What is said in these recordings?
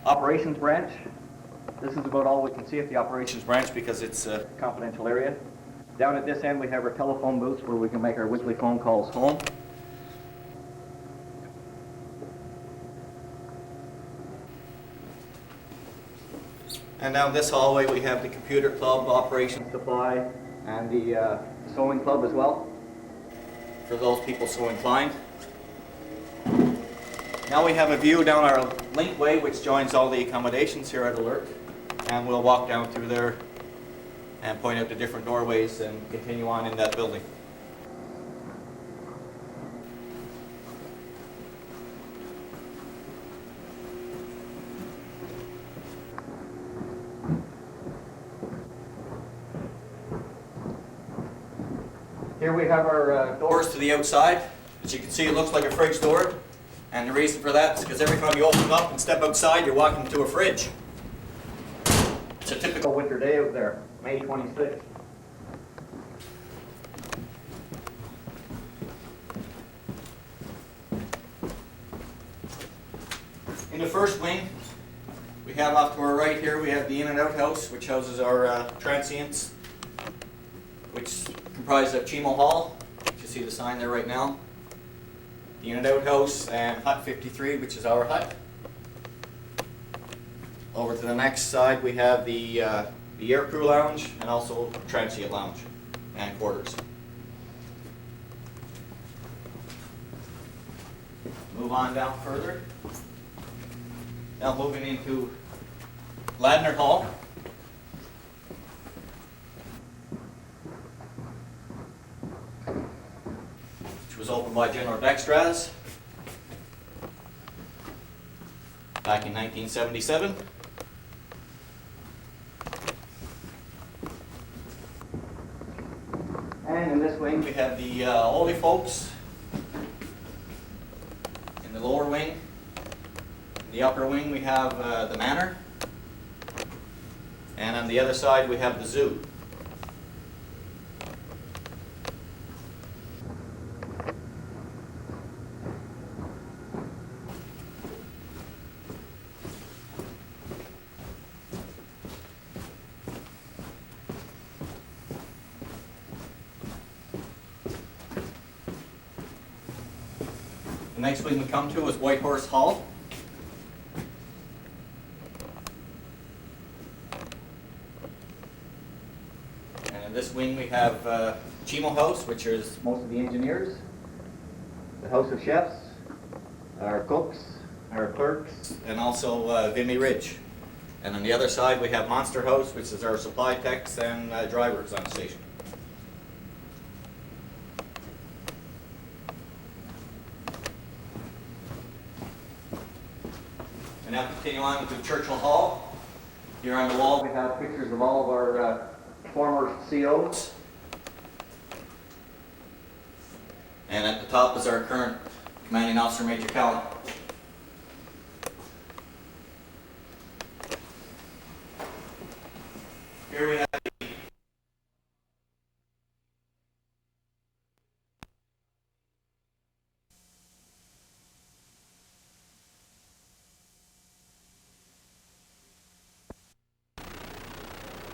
Operations branch. This is about all we can see at the operations branch because it's a confidential area. Down at this end we have our telephone booths where we can make our weekly phone calls home. And down this hallway we have the computer club, operations supply, and the sewing club as well, for those people so inclined. Now we have a view down our linkway which joins all the accommodations here at Alert, and we'll walk down through there and point out the different doorways and continue on in that building. Here we have our doors to the outside. As you can see, it looks like a fridge door. And the reason for that is because every time you open up and step outside, you're walking into a fridge. It's a typical winter day out there, May 26th. In the first wing, we have off to our right here, we have the in and out house, which houses our transients, which comprise of Chimo Hall. You see the sign there right now. The in and out house and hut 53, which is our hut. Over to the next side, we have the air crew lounge and also transient lounge and quarters. Move on down further. Now moving into Ladner Hall. Which was opened by General Dextraz back in 1977. And in this wing we have the Holy Folks in the lower wing. In the upper wing we have the Manor. And on the other side we have the Zoo. The next wing we come to is White Horse Hall. And in this wing we have Chimo House, which is most of the engineers, the House of Chefs, our cooks, our clerks, and also Vimy Ridge. And on the other side we have Monster House, which is our supply techs and drivers on station. And now continue on to Churchill Hall. Here on the wall we have pictures of all of our former COs. And at the top is our current Commanding Officer, Major Callan. Here we have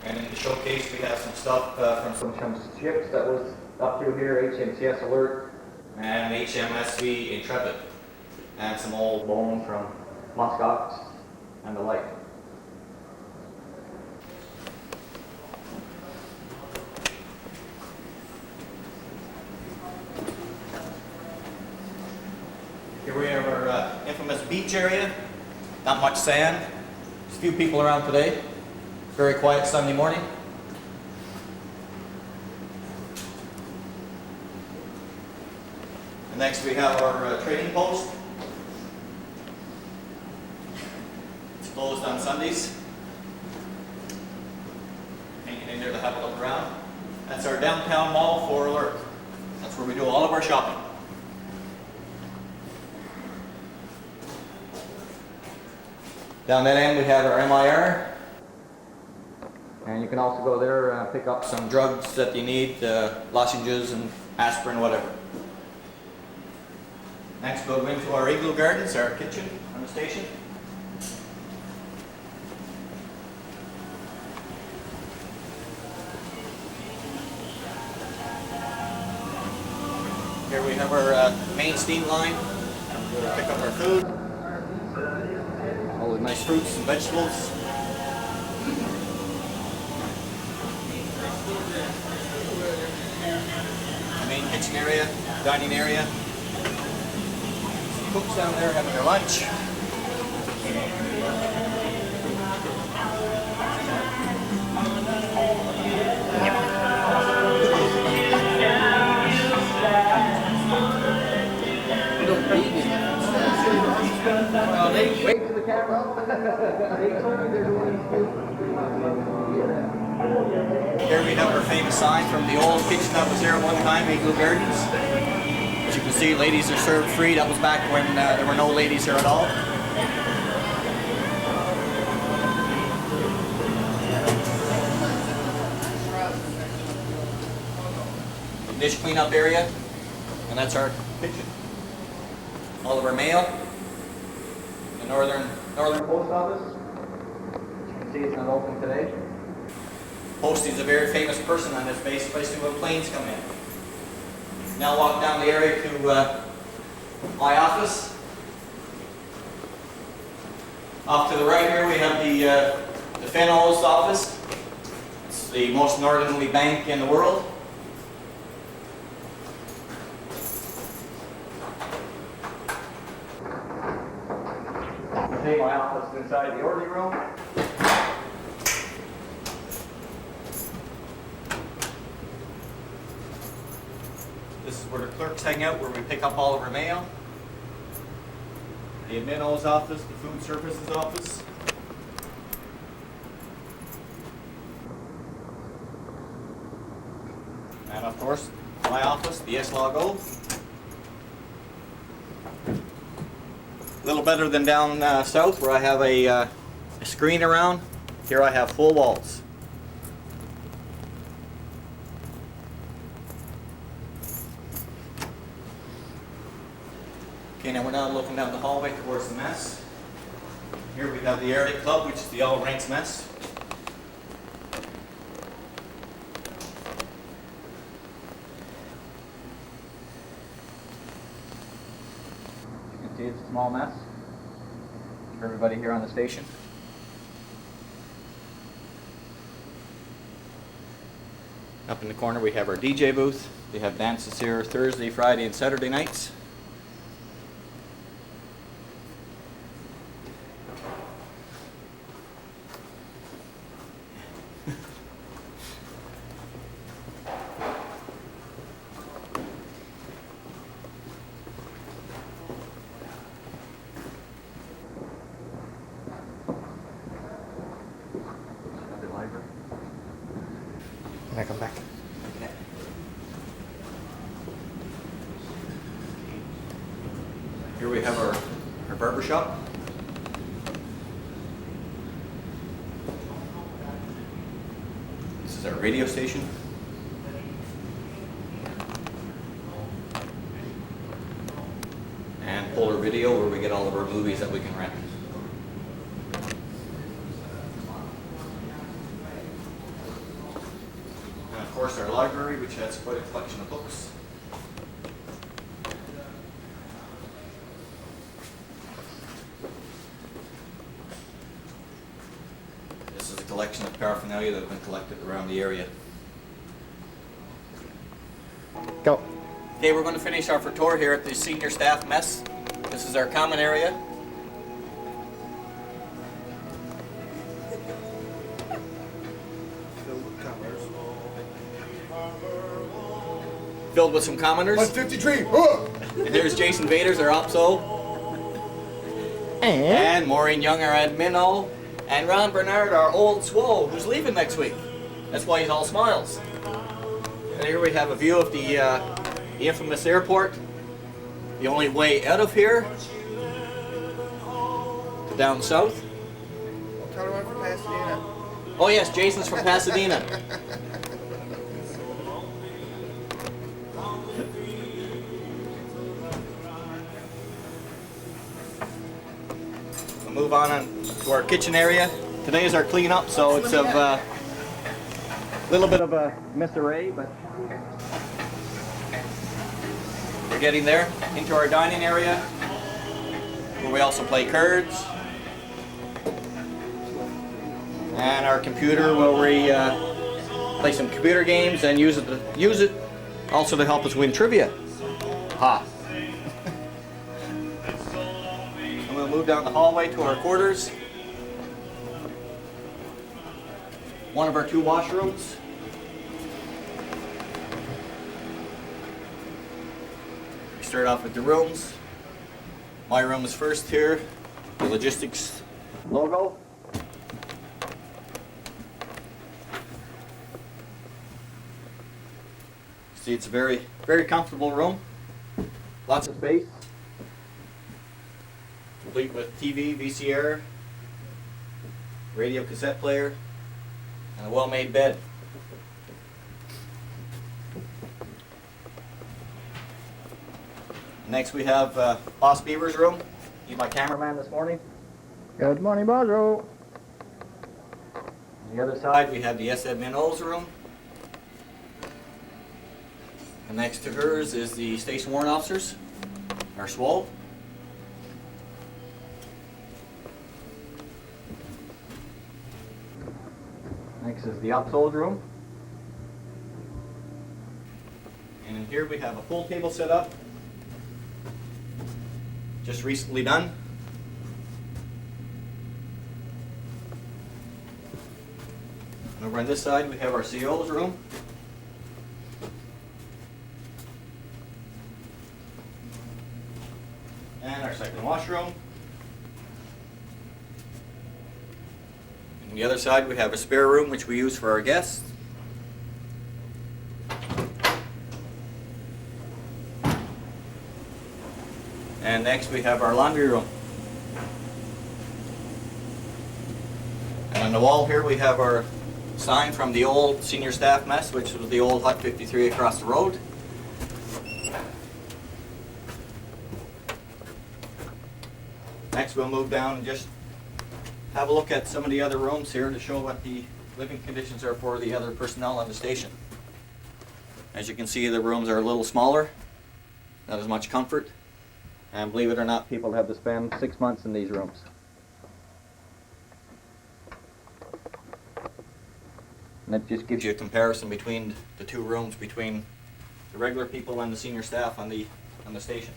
and in the showcase we have some stuff from some ships that was up through here, HMCS Alert and HMSV Intrepid, and some old bone from muskox and the like. Here we have our infamous beach area. Not much sand. There's a few people around today. Very quiet Sunday morning. And next we have our trading post. It's closed on Sundays. Can't get in there to have a look around. That's our downtown mall for Alert. That's where we do all of our shopping. Down that end we have our MIR. And you can also go there and pick up some drugs that you need, lozenges and aspirin, whatever. Next we'll go into our Igloo Gardens, our kitchen on the station. have our main steam line. We'll pick up our food. All the nice fruits and vegetables. The main kitchen area, dining area. Cooks down there having their lunch. Wave to the camera. Here we have our famous sign from the old kitchen that was there at one time, Eagle Gardens. As you can see, ladies are served free. That was back when there were no ladies here at all. Dish cleanup area, and that's our kitchen. All of our mail. The Northern Post Office. As you can see, it's not open today. Postie is a very famous person on this base, especially when planes come in. Now walk down the area to my office. Off to the right here we have the Fenho's office. It's the most northerly bank in the world. My office is inside the orderly room. This is where the clerks hang out, where we pick up all of our mail. The admin's office, the food services office. And of course, my office, the S-Log-O. A little better than down south where I have a screen around. Here I have full walls. Okay, now we're now looking down the hallway towards the mess. Here we have the Arctic Club, which is the all ranks mess. See, it's a small mess for everybody here on the station. Up in the corner we have our DJ booth. They have dances here Thursday, Friday, and Saturday nights. Can I come back? Okay. Here we have our barber shop. This is our radio station. And Polar Video, where we get all of our movies that we can rent. Of course, our library, which has quite a collection of books. This is a collection of paraphernalia that have been collected around the area. Go. Okay, we're going to finish our tour here at the senior staff mess. This is our common area. Filled with some commoners. 153. And here's Jason Vaders, our OPSO. And Maureen Young, our admin. And Ron Bernard, our old SWO, who's leaving next week. That's why he's all smiles. And here we have a view of the infamous airport. The only way out of here to down south. Tell her I'm from Pasadena. Oh yes, Jason's from Pasadena. We'll move on to our kitchen area. Today is our cleanup, so it's of a little bit of a misarray, but after getting there, into our dining area, where we also play cards. And our computer, where we play some computer games and use it also to help us win trivia. Ha! And we'll move down the hallway to our quarters. One of our 2 washrooms. We start off with the rooms. My room is first here, the logistics logo. See, it's a very, very comfortable room. Lots of space. Complete with TV, VCR, radio cassette player, and a well-made bed. Next we have Boss Beaver's room. He's my cameraman this morning. Good morning, Bozo. On the other side we have the S.Ed Minot's room. And next to hers is the station warrant officers, our SWO. Next is the Ops-Old room. And in here we have a pool table set up. Just recently done. And over on this side we have our CO's room. And our second washroom. On the other side we have a spare room which we use for our guests. And next we have our laundry room. And on the wall here we have our sign from the old senior staff mess, which was the old Hut 53 across the road. Next we'll move down and just have a look at some of the other rooms here to show what the living conditions are for the other personnel on the station. As you can see, the rooms are a little smaller, not as much comfort, and believe it or not, people have to spend 6 months in these rooms. And that just gives you a comparison between the 2 rooms, between the regular people and the senior staff on the station.